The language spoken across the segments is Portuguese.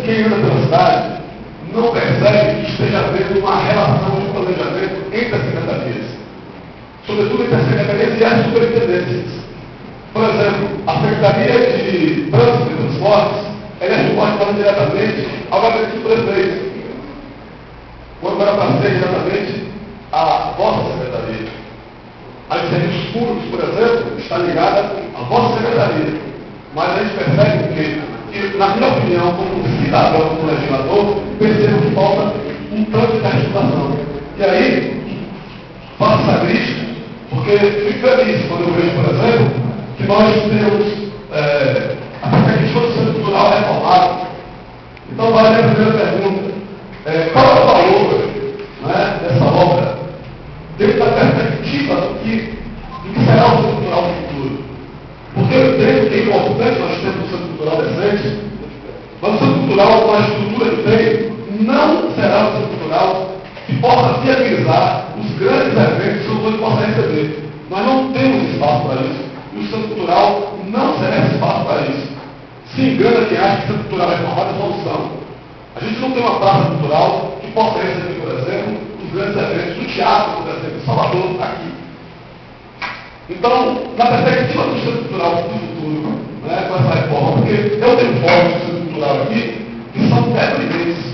quem anda pela cidade não percebe que esteja havendo uma relação de planejamento entre as secretarias, sobretudo entre as secretarias e as superintendências. Por exemplo, a Secretaria de Trânsito e Transportes, ela é subordinada diretamente ao gabinete do prefeito, quando era para ser diretamente a vossa secretaria. A de serviços públicos, por exemplo, está ligada à vossa secretaria. Mas a gente percebe que, na minha opinião, como cidadão, como legislador, percebo que falta um tanto de articulação. E aí, faço essa crítica, porque fico feliz quando eu vejo, por exemplo, que nós temos a perspectiva do Centro Cultural reformado. Então, vai a primeira pergunta. Qual é o valor, né, dessa obra, dentro da perspectiva do que será o Centro Cultural do futuro? Porque eu entendo que é importante nós termos um Centro Cultural decente, mas o Centro Cultural, com a estrutura que tem, não será um Centro Cultural que possa viabilizar os grandes eventos que o Centro possa receber. Nós não temos espaço para isso. E o Centro Cultural não será espaço para isso. Se engana quem acha que o Centro Cultural é formado é solução. A gente não tem uma praça cultural que possa receber, por exemplo, os grandes eventos do teatro, por exemplo, em Salvador, aqui. Então, na perspectiva do Centro Cultural do futuro, né, com essa reforma, porque eu tenho fotos do Centro Cultural aqui que são deprimentes.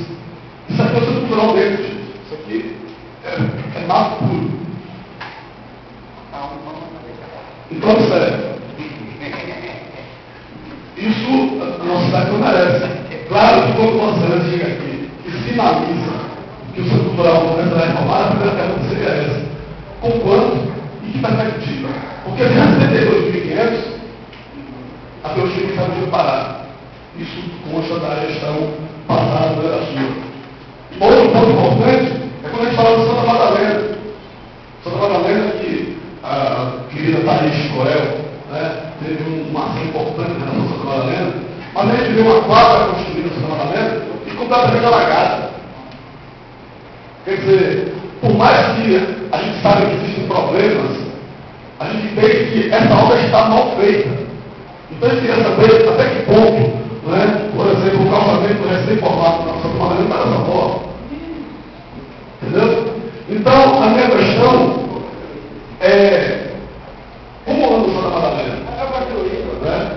Isso aqui é o Centro Cultural dele, gente. Isso aqui é mato puro. Então, sério. Isso a nossa cidade não merece. Claro que quando o Conselho chega aqui e sinaliza que o Centro Cultural começa a reformar, a primeira pergunta seria essa: com quanto e que perspectiva? Porque se receber 2.500, a Teologia que sabe parar. Isso consta da gestão passada da sua. Outro ponto importante é quando a gente fala do Santa Madalena. Santa Madalena, que a querida Thaís Coel, né, teve uma ação importante em relação a Santa Madalena, mas a gente vê uma quadra construída em Santa Madalena e completamente alagada. Quer dizer, por mais que a gente saiba que existem problemas, a gente entende que essa obra está mal feita. Então a gente queria saber até que ponto, né, por exemplo, o calçamento recém-formado na Santa Madalena está dessa forma. Entendeu? Então, a minha questão é: como anda o Santa Madalena? Né?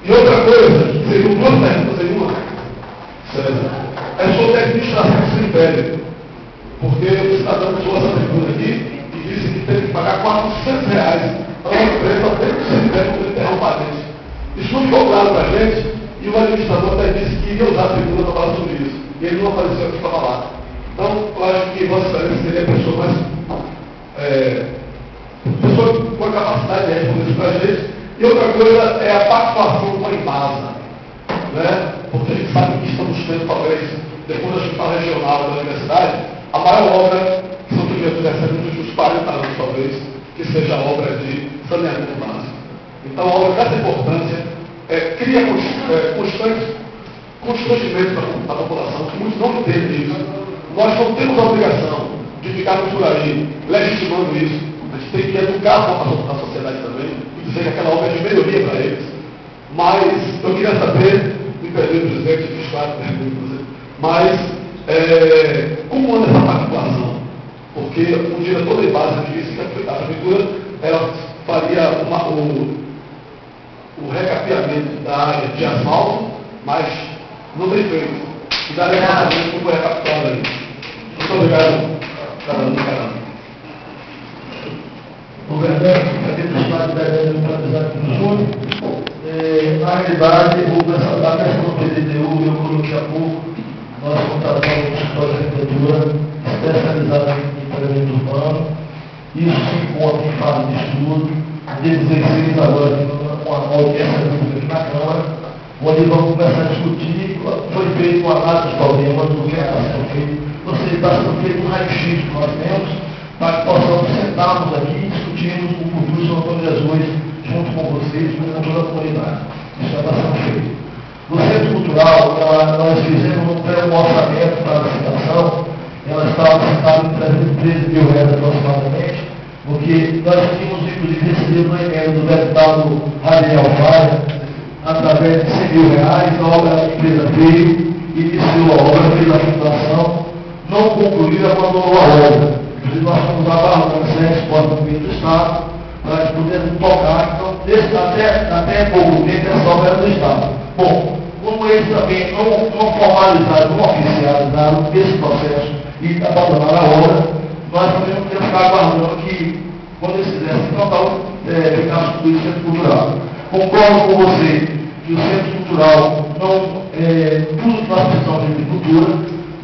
E outra coisa, seriam duas perguntas em uma, César, é sobre a administração do cemitério. Porque o cidadão usou essa pergunta aqui e disse que teve que pagar R$400 para uma empresa dentro do cemitério para enterrar um parente. Isso não ficou claro para a gente e o administrador até disse que ia usar a tribuna para falar sobre isso. E ele não apareceu aqui para falar. Então, eu acho que Vossa Excelência seria a pessoa mais. Pessoa com a capacidade de responder isso para a gente. E outra coisa é a participação com a Embasa, né? Porque a gente sabe que estamos tendo, talvez, depois da hospital regional da universidade, a maior obra que São Juliano recebe nos últimos 40 anos, talvez, que seja a obra de saneamento básico. Então, a obra dessa importância cria constrangimento para a população, que muitos não entendem isso. Nós não temos a obrigação de ficarmos por aí legitimando isso. A gente tem que educar a população da sociedade também e dizer que aquela obra é de melhoria para eles. Mas eu queria saber, me perdoe, presidente, fiz 4 perguntas, mas como anda essa participação? Porque o diretor da Embasa disse que a prefeitura ela faria o recapeamento da área de asfalto, mas não tem feito. E daria para saber como é recapitado aí. Muito obrigado, caramba. Governador, aqui do Estado da amizade com o senhor. Na realidade, a questão do PDTU, eu coloquei há pouco, nós contratamos um escritório de arquitetura especializado em planeamento urbano, isso sim com uma fase de estudo, dia 16 agora com uma audiência pública na Câmara, onde vamos começar a discutir, foi feito uma análise dos problemas, do que está sendo feito, ou seja, está sendo feito um raio-x que nós temos, para que possamos sentarmos aqui e discutirmos o futuro de São Antônio de Jesus junto com vocês, junto com toda a comunidade. Isso já está sendo feito. No Centro Cultural, nós fizemos um orçamento para a licitação, ela estava licitada em R$313 mil aproximadamente, porque nós tínhamos, inclusive, recebido uma emenda do deputado Radiel Alfaia, através através de R$100.000, a obra da empresa veio, iniciou a obra, fez a fundação, não concluiu e abandonou a obra. Nós fomos abarrando a sede exposta do Estado para poder tocar. Então, até pouco tempo, essa obra era do Estado. Bom, como eles também não formalizaram, não oficializaram esse processo e abandonaram a obra, nós também não temos que ficar aguardando que, quando eles fizessem total, ficasse tudo isso centro cultural. Concordo com você que o centro cultural tudo que nós precisamos de cultura,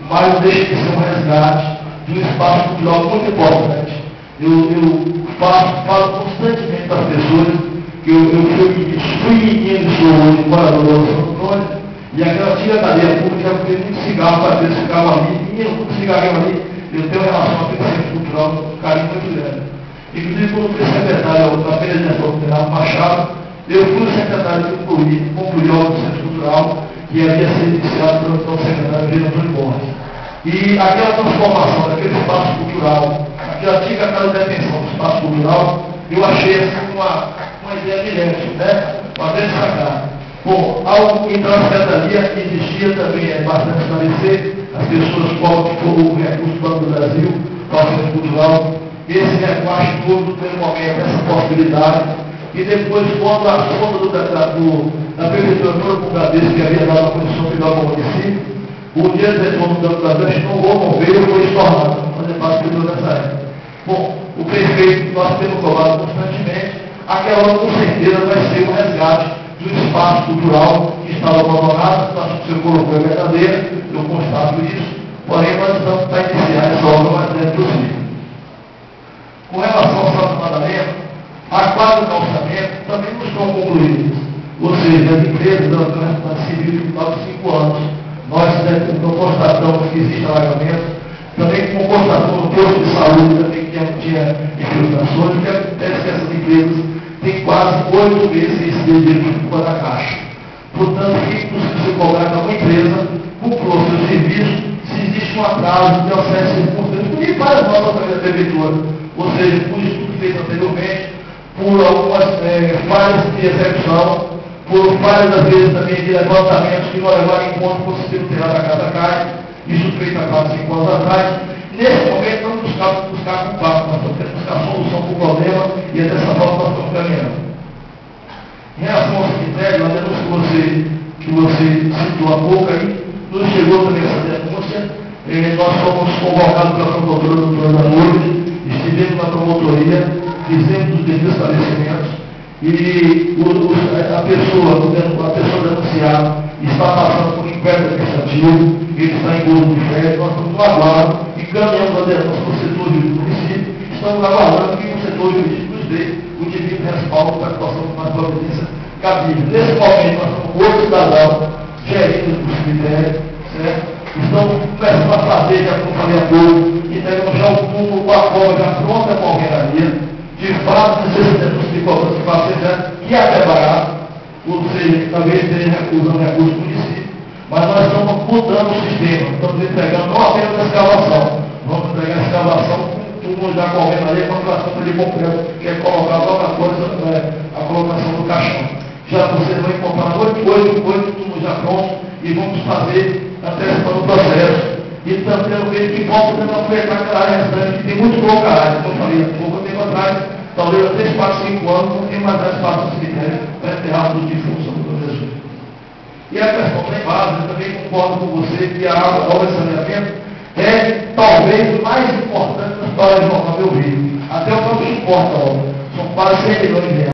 mas não deixa de ser um resgate de um espaço cultural muito importante. Eu falo constantemente para as pessoas que eu fui menino, sou hoje morador do Santo Antônio, e aquela antiga cadeia pública eu fui muito cigarro para ver cigarro ali, menino, muito cigarrinho ali, eu tenho relação com aquele centro cultural, um carinho muito grande. Inclusive, quando fui secretário da Feira de Gestão do Renato Machado, eu fui o secretário que concluiu o Centro Cultural, que havia sido iniciado pelo então secretário Antônio Borges. E aquela transformação daquele espaço cultural, aquela antiga casa de detenção do espaço cultural, eu achei assim uma ideia brilhante, né? Uma grande sacada. Bom, ao entrar na secretaria, existia também, bastante esclarecer, as pessoas qual que foi o recurso do Banco do Brasil para o Centro Cultural. Esse recurso todo, pelo momento, essa possibilidade. E depois, quando a sonda da Prefeitura do Bradesco, que havia dado a condição final ao município, o dia de retorno do Banco do Brasil não removeu, foi estornado, fazer parte do nessa época. Bom, o prefeito, nós temos cobrado constantemente, aquela com certeza vai ser um resgate do espaço cultural que estava abandonado, nós que você colocou é verdadeira, eu constato isso, porém nós estamos para iniciar essa obra o mais breve possível. Com relação ao Santo Madalena, a quadra do orçamento também não estão concluídas. Ou seja, as empresas da civil de 5 anos, nós constatamos que existe alagamento, também com constatamos no posto de saúde também que tinha infiltrações, o que acontece é que essas empresas têm quase 8 meses sem esse dinheiro que ficou na caixa. Portanto, o que se cobrar para uma empresa, comprou seu serviço, se existe um atraso de acesso a recursos, e várias notas também da prefeitura. Ou seja, por estudo feito anteriormente, por algumas falhas de execução, por falhas, às vezes, também de levantamentos que não levaram em conta o sistema integrado da Casa Caixa, isso feito há quase 5 anos atrás. Nesse momento, não buscar culpado, nós estamos tendo que buscar solução para o problema e é dessa forma que nós estamos caminhando. Em relação ao cemitério, a denúncia que você citou há pouco aí, nos chegou também essa denúncia, nós fomos convocados pela promotora do Doutor da Lourdes, estivemos na promotoria, fizemos os devidos esclarecimentos e a pessoa denunciada está passando por inquérito administrativo, ele está em gozo de férias, nós estamos aguardando, encaminhamos a denúncia para o setor jurídico do município, estamos aguardando que o setor jurídico nos dê o devido respaldo para que possamos tomar providência cabível. Nesse momento, nós estamos com 8 cidadãos gerindo o cemitério, certo? Estamos começando a fazer, já como falei há pouco, e teremos já o túmulo com a cova já pronta com a alvenaria, de fato, necessitamos de cobrança de facilidade, que é até barato, ou seja, talvez esteja usando recursos do município, mas nós estamos mudando o sistema, estamos entregando não apenas a escavação, vamos entregar a escavação com túmulo já com a alvenaria, com a campo de concreto, que é colocar logo após a colocação do caixão. Já vocês vão encontrar 8 túmulos já prontos e vamos fazer antecipando o processo. E estamos tendo feito que volta também a ofertar aquela área restante, que tem muito pouca área, como eu falei há pouco tempo atrás, talvez até 4, 5 anos, não tem mais espaço no cemitério para enterrar os defuntos do Jesus. E a questão da base, eu também concordo com você que a obra de saneamento é talvez o mais importante da história de Jornal Meu Rio. Até o próprio suporte da obra. São quase 100 milhões de reais.